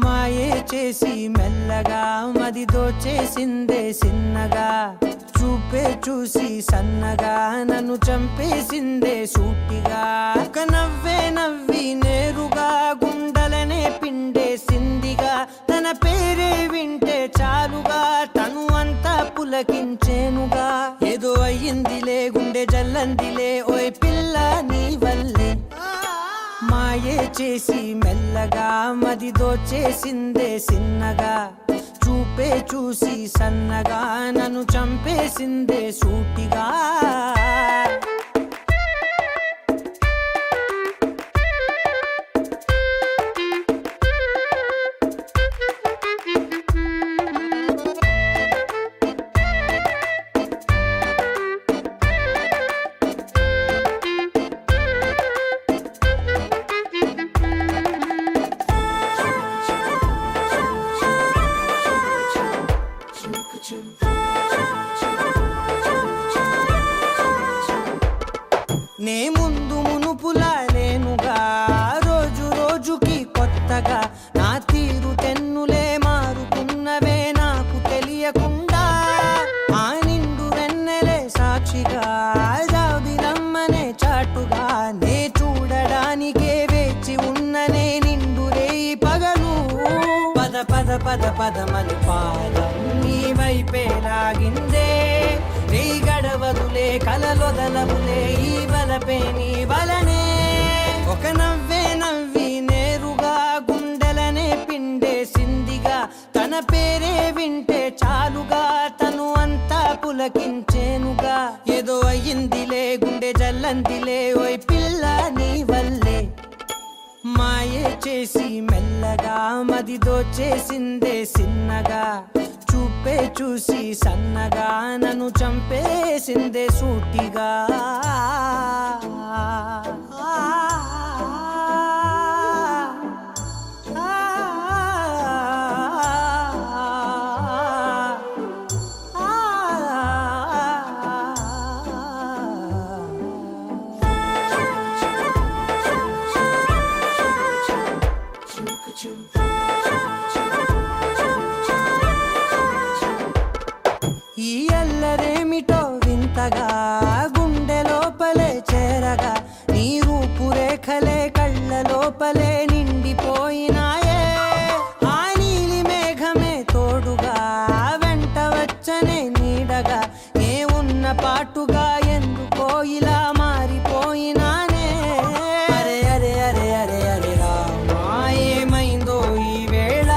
మాయే చేసి మెల్లగా మది దోచేసిందే సిన్నగా చూపే చూసి సన్నగా నన్ను చంపేసిందే సూటిగా ఒక నవ్వే నవ్వి నేరుగా గుండెలనే పిండేసిందిగా తన పేరే వింటే చాలుగా తను అంతా పులకించేనుగా ఏదో అయ్యిందిలే గుండె జల్లందిలే ఓయ్ పిల్ల నీ వల్లే మాయే చేసి మెల్లగా మది దోచేసిందే సిన్నగా చూపే చూసి సన్నగా నన్ను చంపేసిందే సూటిగా నే ముందు మునుపులా లేనుగా రోజు రోజుకి కొత్తగా నా తీరు తెన్నులే మారుతున్నవే నాకు తెలియకుండా ఆ నిండు వెన్నెలే సాక్షిగా జాబిలమ్మనే చాటుగా నే చూడడానికే వేచి ఉన్ననే నిండు రేయి పగలు పద పద పద పదమని పాదం నీ వైపే లాగిందే నీ గడవదులే కలలొదలవులే ఈ బలపే నీ బలనే ఒక నవ్వే నవ్వి నేరుగా గుండెలనే పిండేసిందిగా తన పేరే వింటే చాలుగా తను అంతా పులకించేనుగా ఏదో అయ్యిందిలే గుండె జల్లందిలే ఓయ్ పిల్ల నీ వల్లే మాయే చేసి మెల్లగా మది దోచేసిందే సిన్నగా చూపే చూసి సన్నగా నన్ను చంపేసిందే సూటిగా ఈ అల్లరేమిటో వింతగా గుండె లోపలే చేరగా నీ రూపురేఖలే కళ్ళ లోపలే నిండిపోయినాయే ఆ నీలి మేఘమే తోడుగా వెంట వచ్చనే నీడగా ఏ ఉన్న పాటుగా ఎందుకో ఇలా మారిపోయినానే అరే అరే అరే అరే అరే రామా ఏమైందో ఈ వేళ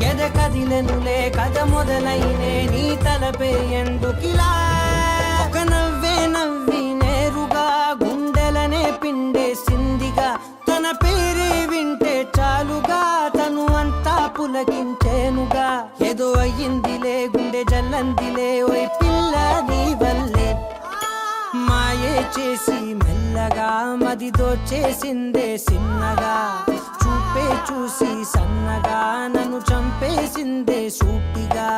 ఎద కదిలెనులే కథ మొదలైనే నీ తలపే ఎందుకిలా ఒక నవ్వే నవ్వి నేరుగా గుండెలనే పిండేసిందిగా తన పేరే వింటే చాలుగా తను అంతా పులకించేనుగా ఏదో అయ్యిందిలే గుండె జల్లందిలే ఓయ్ పిల్ల నీ వల్లే మాయే చేసి మెల్లగా మది దోచేసిందే సిన్నగా చూపే చూసి సన్నగా నన్ను చంపేసిందే సూటిగా